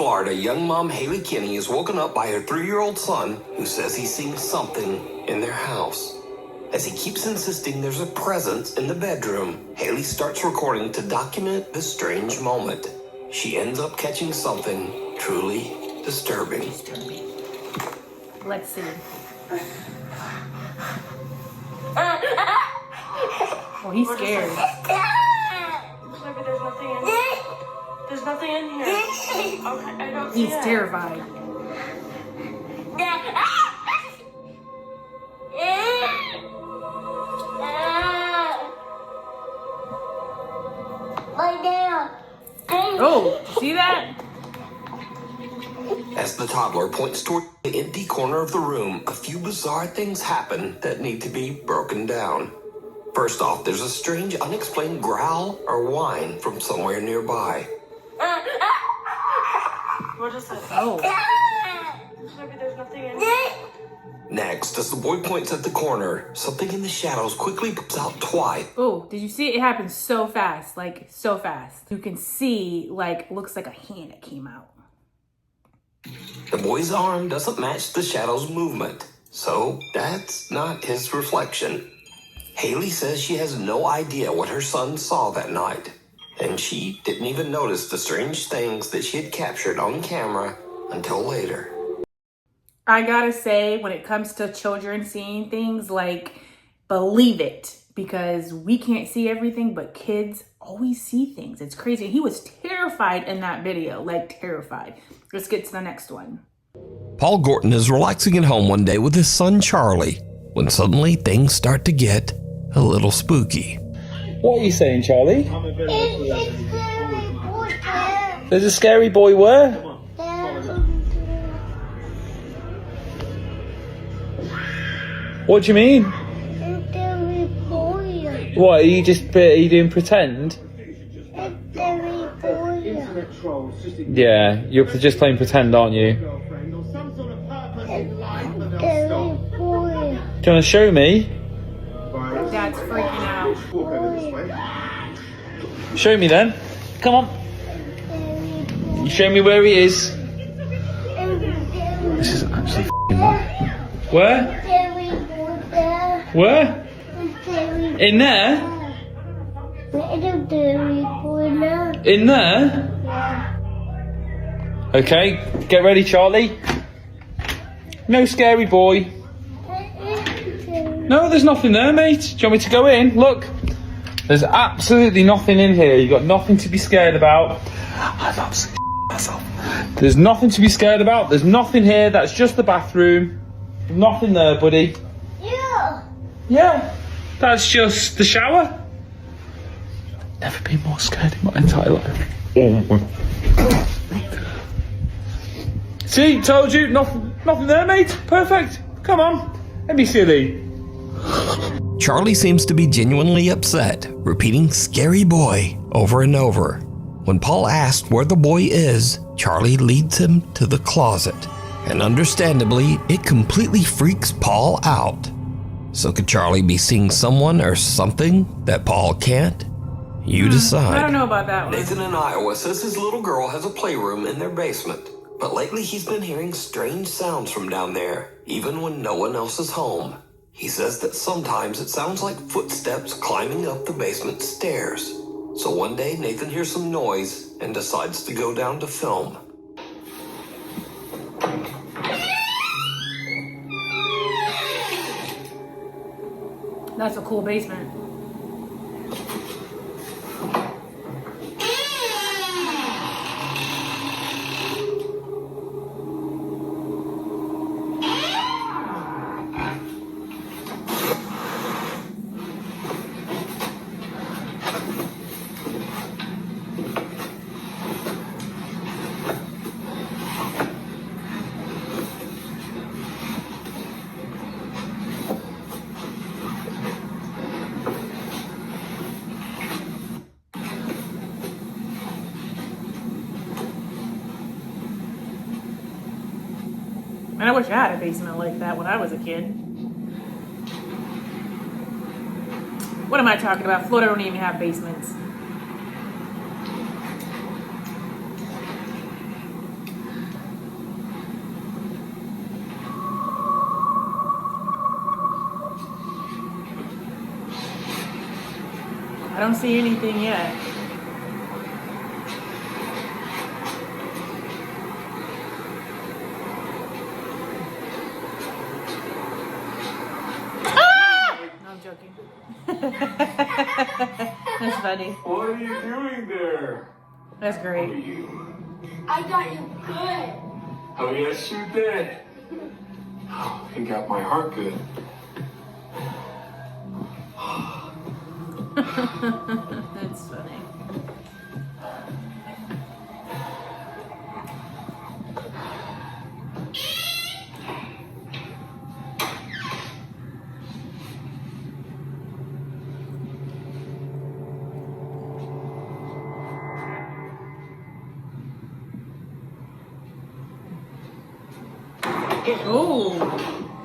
Florida, young mom Haley Kinney is woken up by her 3-year-old son who says he's seeing something in their house. As he keeps insisting there's a presence in the bedroom, Haley starts recording to document the strange moment. She ends up catching something truly disturbing. Let's see. Oh, he's scared. Maybe there's nothing in here. There's nothing in here. Okay, I don't see it. He's terrified. Oh, see that? As the toddler points toward the empty corner of the room, a few bizarre things happen that need to be broken down. First off, there's a strange, unexplained growl or whine from somewhere nearby. What is it? Oh. Maybe there's nothing in here. Next, as the boy points at the corner, something in the shadows quickly pops out twice. Oh, did you see it? It happened so fast, like so fast. You can see, like, looks like a hand that came out. The boy's arm doesn't match the shadow's movement, so that's not his reflection. Haley says she has no idea what her son saw that night, and she didn't even notice the strange things that she had captured on camera until later. I gotta say, when it comes to children seeing things, like, believe it, because we can't see everything, but kids always see things. It's crazy. He was terrified in that video, like terrified. Let's get to the next one. Paul Gorton is relaxing at home one day with his son Charlie, when suddenly things start to get a little spooky. What are you saying, Charlie? There's a scary boy where? What do you mean? What, are you doing pretend? Yeah, you're just playing pretend, aren't you? Do you want to show me? Dad's freaking out. Show me then. Come on. You show me where he is. This is actually f***ing mad. Where? Where? In there? In there? Okay, get ready, Charlie. No scary boy. No, there's nothing there, mate. Do you want me to go in? Look, there's absolutely nothing in here. You've got nothing to be scared about. I've absolutely myself. There's nothing to be scared about. There's nothing here. That's just the bathroom. Nothing there, buddy. Yeah, that's just the shower. Never been more scared in my entire life. Oh. See, told you, nothing there, mate. Perfect. Come on, don't be silly. Charlie seems to be genuinely upset, repeating "scary boy" over and over. When Paul asks where the boy is, Charlie leads him to the closet. And understandably, it completely freaks Paul out. So could Charlie be seeing someone or something that Paul can't? You decide. I don't know about that one. Nathan in Iowa says his little girl has a playroom in their basement. But lately he's been hearing strange sounds from down there, even when no one else is home. He says that sometimes it sounds like footsteps climbing up the basement stairs. So one day Nathan hears some noise and decides to go down to film. That's a cool basement. And I wish I had a basement like that when I was a kid. What am I talking about? Florida don't even have basements. don't see anything yet. No, I'm joking. That's funny. What are you doing there? That's great. I got you good. Oh, yes, you did. Oh, you got my heart good. That's funny. Ooh,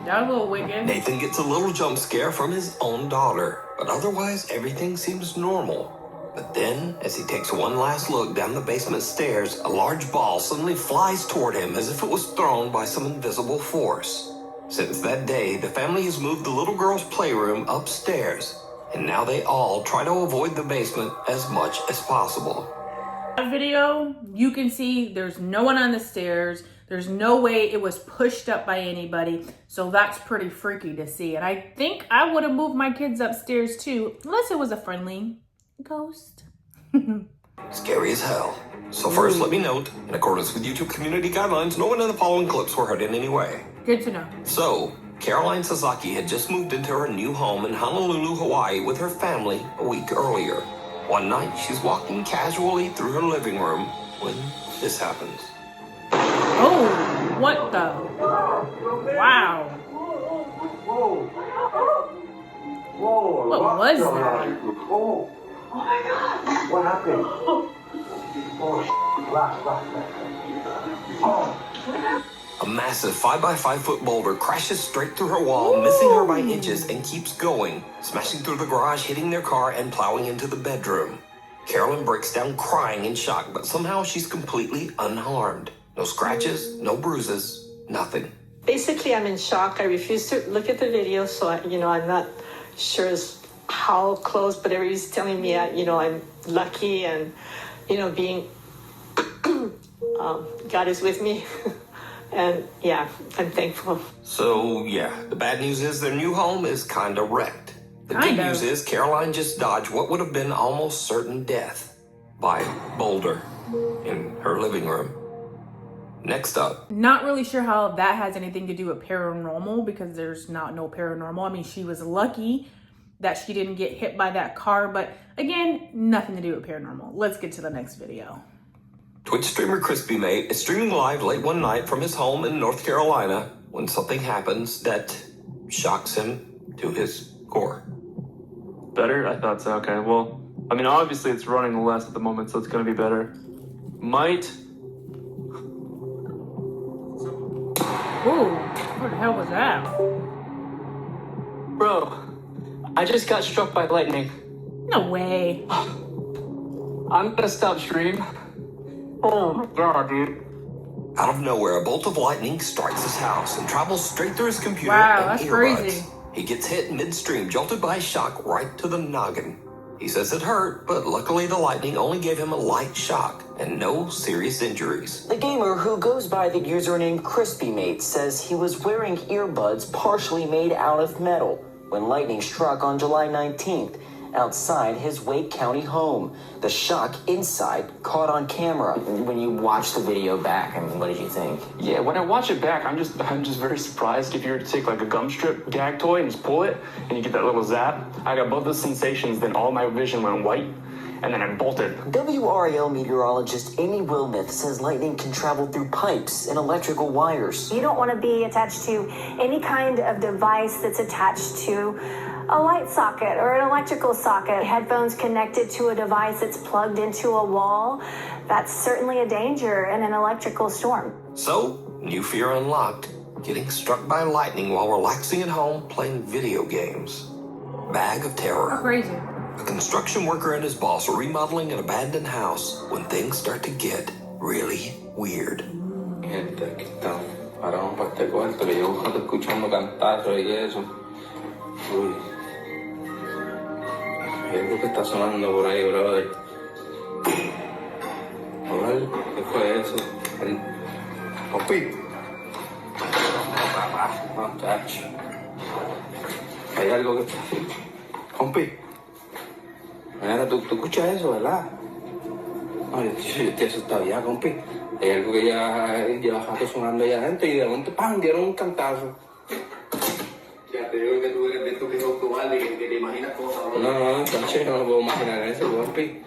that was a little wicked. Nathan gets a little jump scare from his own daughter, but otherwise everything seems normal. But then, as he takes one last look down the basement stairs, a large ball suddenly flies toward him as if it was thrown by some invisible force. Since that day, the family has moved the little girl's playroom upstairs, and now they all try to avoid the basement as much as possible. That video, you can see there's no one on the stairs. There's no way it was pushed up by anybody. So that's pretty freaky to see. And I think I would have moved my kids upstairs too, unless it was a friendly ghost. Scary as hell. So first, let me note, in accordance with YouTube community guidelines, no one in the following clips were hurt in any way. Good to know. So, Caroline Sasaki had just moved into her new home in Honolulu, Hawaii with her family a week earlier. One night, she's walking casually through her living room when this happens. Oh, what the? Wow. What was that? What happened? A massive 5x5-foot boulder crashes straight through her wall, missing her by inches, and keeps going, smashing through the garage, hitting their car, and plowing into the bedroom. Carolyn breaks down crying in shock, but somehow she's completely unharmed. No scratches, no bruises, nothing. Basically, I'm in shock. I refuse to look at the video, so I'm not sure how close, but everybody's telling me, I'm lucky and, being, God is with me. And yeah, I'm thankful. So yeah, the bad news is their new home is kinda wrecked. The good news is Caroline just dodged what would have been almost certain death by Boulder in her living room. Next up. Not really sure how that has anything to do with paranormal, because there's no paranormal. I mean, she was lucky that she didn't get hit by that car, but again, nothing to do with paranormal. Let's get to the next video. Twitch streamer Crispy Mate is streaming live late one night from his home in North Carolina when something happens that shocks him to his core. Better? I thought so. Okay, well, I mean, obviously it's running less at the moment, so it's going to be better. Might. Ooh, what the hell was that? Bro, I just got struck by lightning. No way. I'm gonna stop stream. Oh my god, dude. Out of nowhere, a bolt of lightning strikes his house and travels straight through his computer Wow, and that's earbuds. crazy. He gets hit midstream, jolted by a shock right to the noggin. He says it hurt, but luckily the lightning only gave him a light shock and no serious injuries. The gamer, who goes by the username CrispyMate, says he was wearing earbuds partially made out of metal when lightning struck on July 19th outside his Wake County home. The shock inside caught on camera. When you watch the video back, I mean, what did you think? Yeah, when I watch it back, I'm just very surprised. If you were to take like a gum strip gag toy and just pull it, and you get that little zap, I got both those sensations, then all my vision went white, and then I bolted. WRAL meteorologist Amy Wilmeth says lightning can travel through pipes and electrical wires. You don't want to be attached to any kind of device that's attached to a light socket or an electrical socket. Headphones connected to a device that's plugged into a wall. That's certainly a danger in an electrical storm. So, new fear unlocked. Getting struck by lightning while relaxing at home playing video games. Bag of terror. Crazy. A construction worker and his boss are remodeling an abandoned house when things start to get really weird. Gente que está parados para este cuarto, que yo estoy escuchando cantazos y eso. Uy. Hay algo que está sonando por ahí, brother. Brother, ¿qué fue eso? Compi. No, chacho. Hay algo que... Compi. Mira, tú escuchas eso, ¿verdad? Ay, yo estoy asustado ya, compi. Hay algo que ya lleva rato sonando allá adentro y de momento, ¡pam!, dieron un cantazo. Ya te digo que tú eres de estos que son cobardes, que te imaginas cosas. No, chacho, yo no puedo imaginar eso, compi.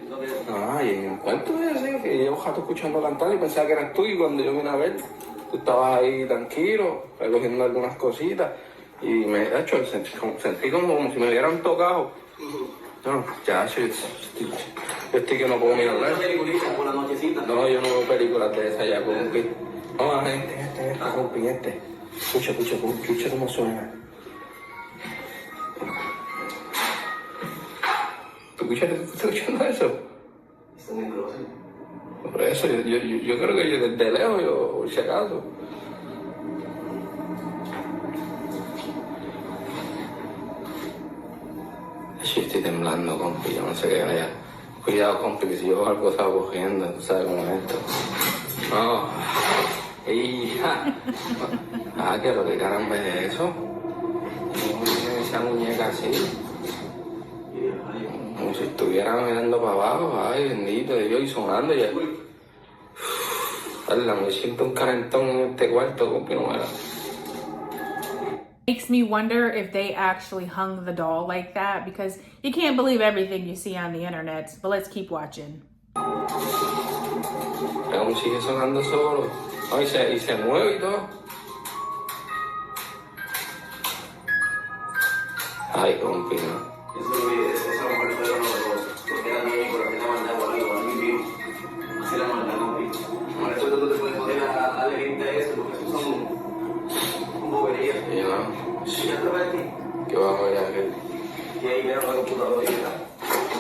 Ay, en el cuarto es así, que llevo rato escuchando cantar y pensaba que eras tú, y cuando yo vine a ver, tú estabas ahí tranquilo, recogiendo algunas cositas, y me he hecho, sentí como si me hubieran tocado. No, chacho, yo estoy que no puedo mirar nada. Por la nochecita. No, yo no veo películas de esas ya, compi. No, compi, escucha cómo suena. ¿Tú estás escuchando eso? Está muy grosso. Por eso, yo creo que yo desde lejos, por si acaso. Yo estoy temblando, compi, yo no sé qué vaya. Cuidado, compi, que si yo algo estaba cogiendo, tú sabes cómo es esto. No. Hija. Que lo que caramba es eso. Esa muñeca así. Como si estuviera mirando para abajo. Ay, bendito de Dios, y sonando ya. Me siento un calentón en este cuarto, compi, no me da. Makes me wonder if they actually hung the doll like that, because you can't believe everything you see on the internet. But let's keep watching. Aún sigue sonando solo. Ay, y se mueve y todo. Ay, compi, no. Esa mujer fue porque era médico, la tenía mandado algo, a mí vivo. Así la manda, compi. Por eso tú te puedes poner a la gente a eso, porque eso son boberías. Y no. Ya te ves aquí. ¿Qué vamos a ver? Y ahí viene la computadora y está.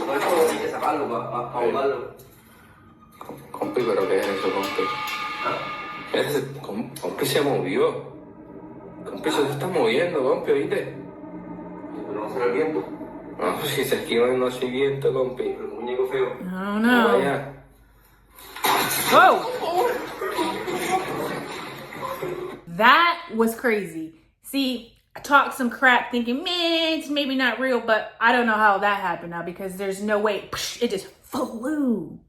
No es como hay que sacarlo para ahogarlo. Compi, ¿pero qué es eso, compi? ¿Qué es eso? Compi se movió. Compi se está moviendo, compi, ¿oíste? Pero no será el viento. No, si se esquiva en lo siguiente, compi. Pero un muñeco feo. I don't know. Vaya. Whoa! That was crazy. See, I talked some crap thinking, man, it's maybe not real, but I don't know how that happened now, because there's no way. It just flew.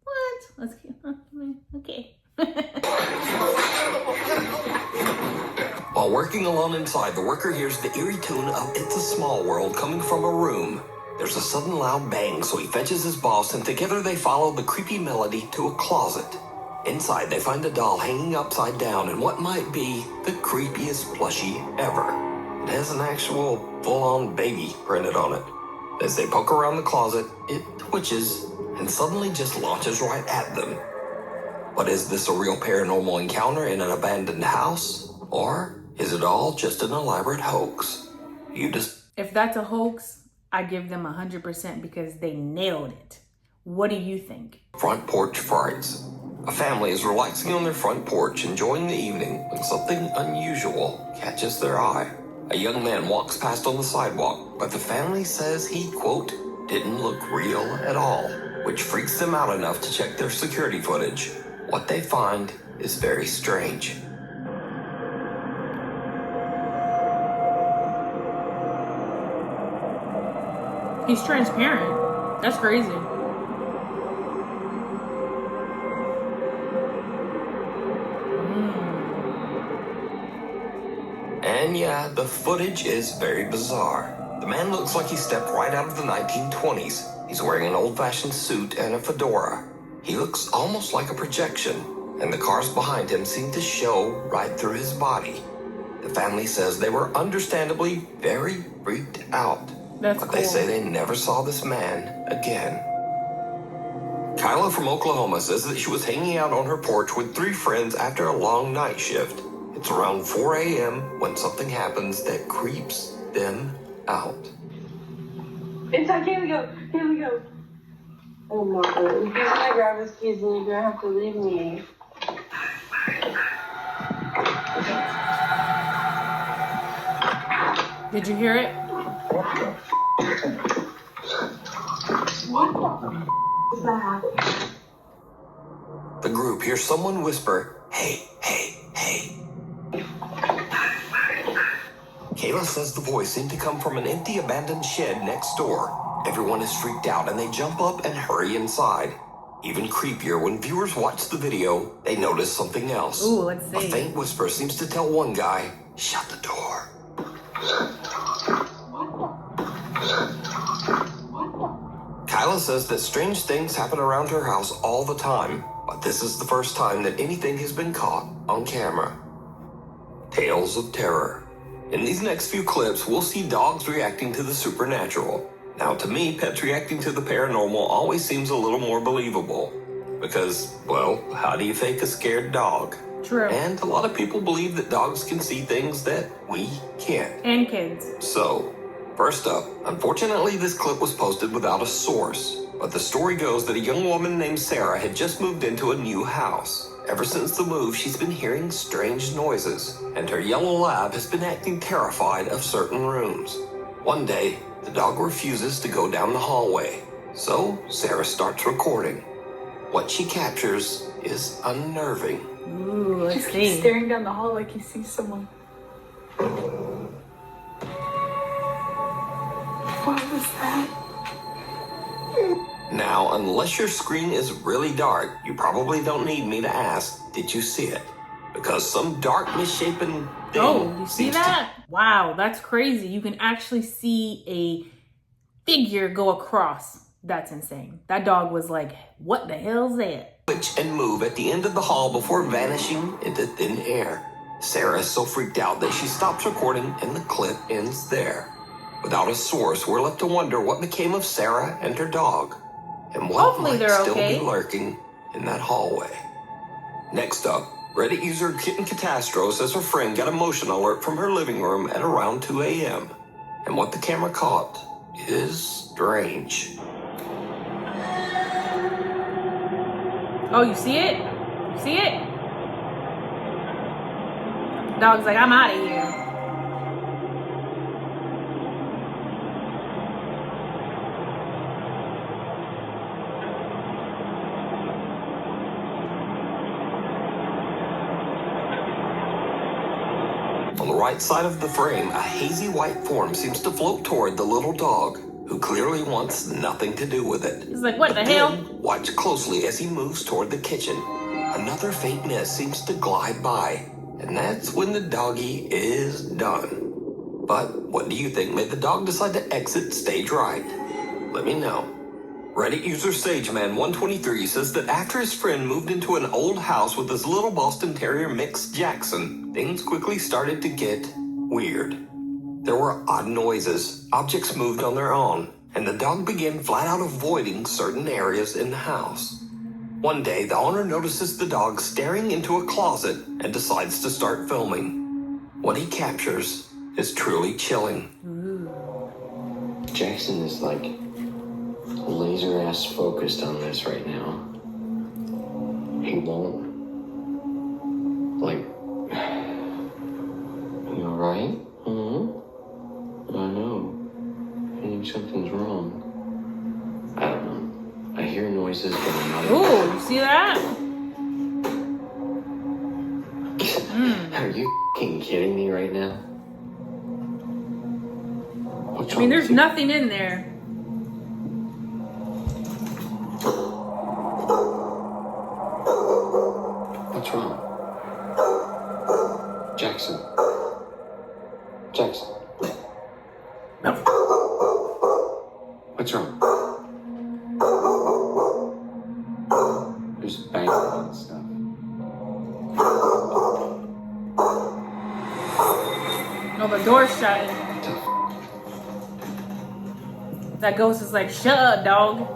What? Let's keep, okay. While working alone inside, the worker hears the eerie tune of It's a Small World coming from a room. There's a sudden loud bang, so he fetches his boss, and together they follow the creepy melody to a closet. Inside, they find a doll hanging upside down in what might be the creepiest plushie ever. It has an actual full-on baby printed on it. As they poke around the closet, it twitches and suddenly just launches right at them. But is this a real paranormal encounter in an abandoned house? Or is it all just an elaborate hoax? If that's a hoax, I give them 100% because they nailed it. What do you think? Front porch frights. A family is relaxing on their front porch, enjoying the evening, when something unusual catches their eye. A young man walks past on the sidewalk, but the family says he, quote, didn't look real at all, which freaks them out enough to check their security footage. What they find is very strange. He's transparent. That's crazy. And yeah, the footage is very bizarre. The man looks like he stepped right out of the 1920s. He's wearing an old-fashioned suit and a fedora. He looks almost like a projection, and the cars behind him seem to show right through his body. The family says they were understandably very freaked out. That's but cool. They say they never saw this man again. Kyla from Oklahoma says that she was hanging out on her porch with 3 friends after a long night shift. It's around 4 a.m. when something happens that creeps them out. Inside, here we go. Here we go. Oh my God. He's gonna grab his keys and you're gonna have to leave me. Did you hear it? What the is that? The group hears someone whisper, "Hey, hey, hey." Kayla says the voice seemed to come from an empty abandoned shed next door. Everyone is freaked out and they jump up and hurry inside. Even creepier, when viewers watch the video, they notice something else. Ooh, let's see. A faint whisper seems to tell one guy, "Shut the door." Kyla says that strange things happen around her house all the time, but this is the first time that anything has been caught on camera. Tales of terror. In these next few clips, we'll see dogs reacting to the supernatural. Now, to me, pets reacting to the paranormal always seems a little more believable. Because, well, how do you fake a scared dog? True. And a lot of people believe that dogs can see things that we can't. And kids. So, first up, unfortunately this clip was posted without a source. But the story goes that a young woman named Sarah had just moved into a new house. Ever since the move, she's been hearing strange noises, and her yellow lab has been acting terrified of certain rooms. One day, the dog refuses to go down the hallway, so Sarah starts recording. What she captures is unnerving. Ooh, let's Just see. keep staring down the hall like he sees someone. What was that? Now, unless your screen is really dark, you probably don't need me to ask, did you see it? Because some dark, misshapen thing. Oh, you see that? Wow, that's crazy. You can actually see a figure go across. That's insane. That dog was like, what the hell's that? Twitch and move at the end of the hall before vanishing into thin air. Sarah is so freaked out that she stops recording and the clip ends there. Without a source, we're left to wonder what became of Sarah and her dog, and what Hopefully might they're still okay. be lurking in that hallway. Next up, Reddit user Kitten Catastro says her friend got a motion alert from her living room at around 2 a.m. And what the camera caught is strange. Oh, you see it? You see it? Dog's like, I'm out of here. On the right side of the frame, a hazy white form seems to float toward the little dog, who clearly wants nothing to do with it. He's like, what the But hell? then, watch closely as he moves toward the kitchen. Another faint mist seems to glide by, and that's when the doggy is done. But what do you think made the dog decide to exit stage right? Let me know. Reddit user SageMan123 says that after his friend moved into an old house with his little Boston Terrier mix Jackson, things quickly started to get weird. There were odd noises, objects moved on their own, and the dog began flat out avoiding certain areas in the house. One day, the owner notices the dog staring into a closet and decides to start filming. What he captures is truly chilling. Jackson is like laser ass focused on this right now. He won't. Like, you alright? I know. I think something's wrong. I don't know. I hear noises, but I'm not. Ooh, you see that? Are you f***ing kidding me right now? What's I mean, wrong there's with you? nothing in there. What's wrong? Jackson. Jackson. What's wrong? There's banging and stuff. No, the door's shut. That ghost is like, shut up, dog.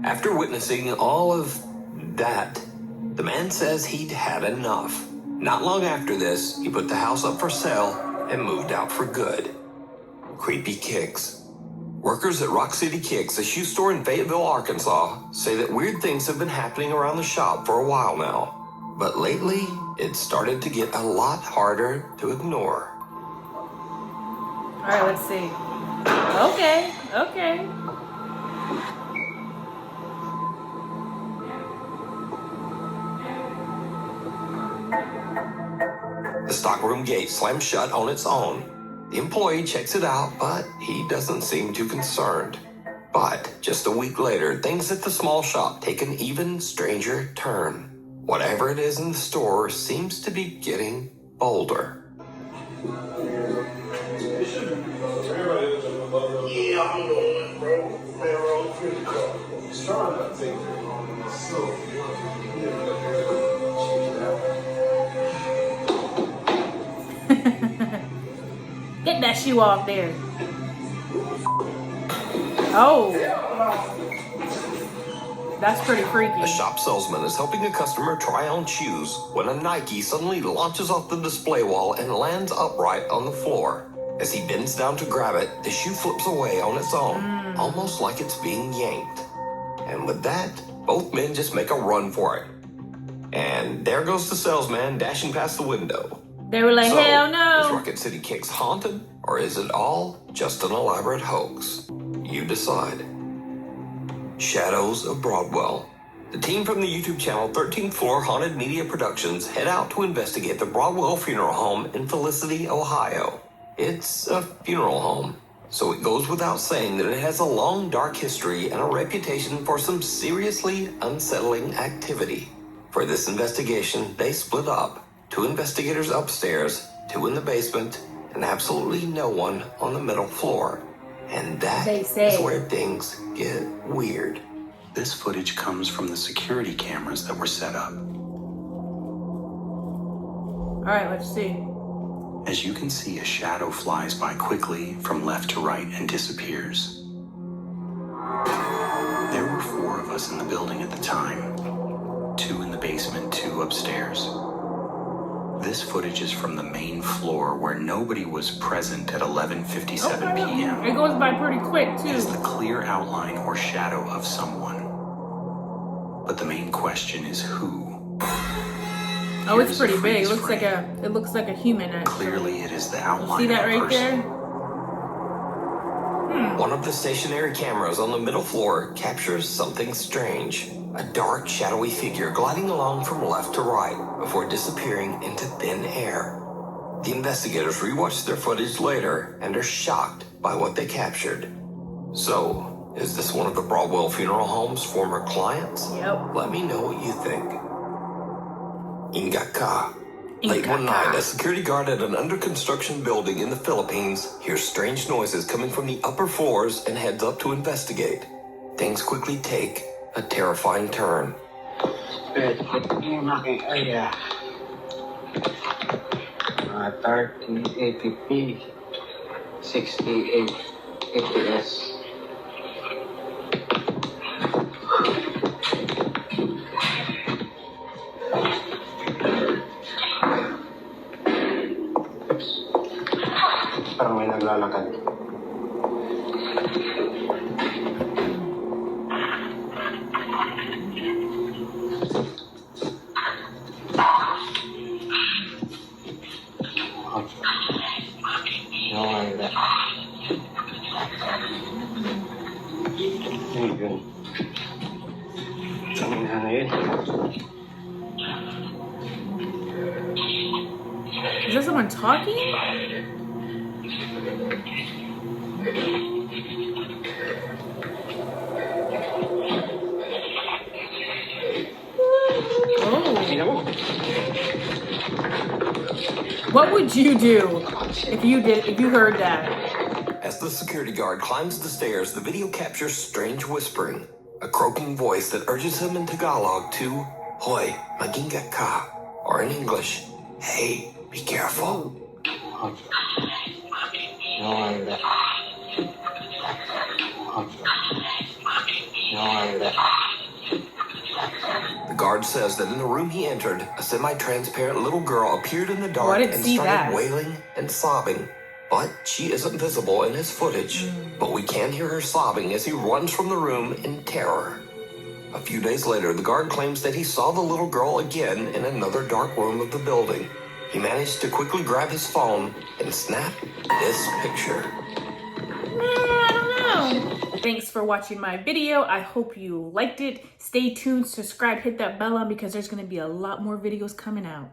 After witnessing all of that, the man says he'd had enough. Not long after this, he put the house up for sale and moved out for good. Creepy Kicks. Workers at Rock City Kicks, a shoe store in Fayetteville, Arkansas, say that weird things have been happening around the shop for a while now. But lately, it started to get a lot harder to ignore. All right, let's see. Okay, okay. The stockroom gate slams shut on its own. The employee checks it out, but he doesn't seem too concerned. But just a week later, things at the small shop take an even stranger turn. Whatever it is in the store seems to be getting bolder. Yeah, I'm going, bro. Man, roll through the car. It's trying not to take very long. So, Get that shoe off there. Oh. That's pretty freaky. A shop salesman is helping a customer try on shoes when a Nike suddenly launches off the display wall and lands upright on the floor. As he bends down to grab it, the shoe flips away on its own, almost like it's being yanked. And with that, both men just make a run for it. And there goes the salesman dashing past the window. They were like, So, hell no. is Rocket City Kicks haunted, or is it all just an elaborate hoax? You decide. Shadows of Broadwell. The team from the YouTube channel 13th Floor Haunted Media Productions head out to investigate the Broadwell Funeral Home in Felicity, Ohio. It's a funeral home, so it goes without saying that it has a long, dark history and a reputation for some seriously unsettling activity. For this investigation, they split up. 2 investigators upstairs, 2 in the basement, and absolutely no one on the middle floor. And that is where things get weird. This footage comes from the security cameras that were set up. All right, let's see. As you can see, a shadow flies by quickly from left to right and disappears. There were 4 of us in the building at the time. 2 in the basement, 2 upstairs. This footage is from the main floor where nobody was present at 11:57 p.m. It goes by pretty quick, too. It is the clear outline or shadow of someone. But the main question is who? Oh, it's pretty big. It looks like a human. Actually. Clearly, it is the outline See that of a right person. there? One of the stationary cameras on the middle floor captures something strange. A dark, shadowy figure gliding along from left to right before disappearing into thin air. The investigators rewatch their footage later and are shocked by what they captured. So, is this one of the Broadwell Funeral Home's former clients? Yep. Let me know what you think. Ingaka. Late one night, a security guard at an under-construction building in the Philippines hears strange noises coming from the upper floors and heads up to investigate. Things quickly take a terrifying turn. 3080p, 68 APS. Parang may naglalakad. Is there someone talking? Oh. What would you do if you heard that? As the security guard climbs the stairs, the video captures strange whispering, a croaking voice that urges him in Tagalog to "Hoy, mag-ingat ka," or in English, "Hey, be careful." The guard says that in the room he entered, a semi-transparent little girl appeared in the dark and started wailing and sobbing. But she isn't visible in his footage. But we can hear her sobbing as he runs from the room in terror. A few days later, the guard claims that he saw the little girl again in another dark room of the building. he managed to quickly grab his phone and snap this picture. I don't know. Thanks for watching my video. I hope you liked it. Stay tuned, subscribe, hit that bell on because there's going to be a lot more videos coming out.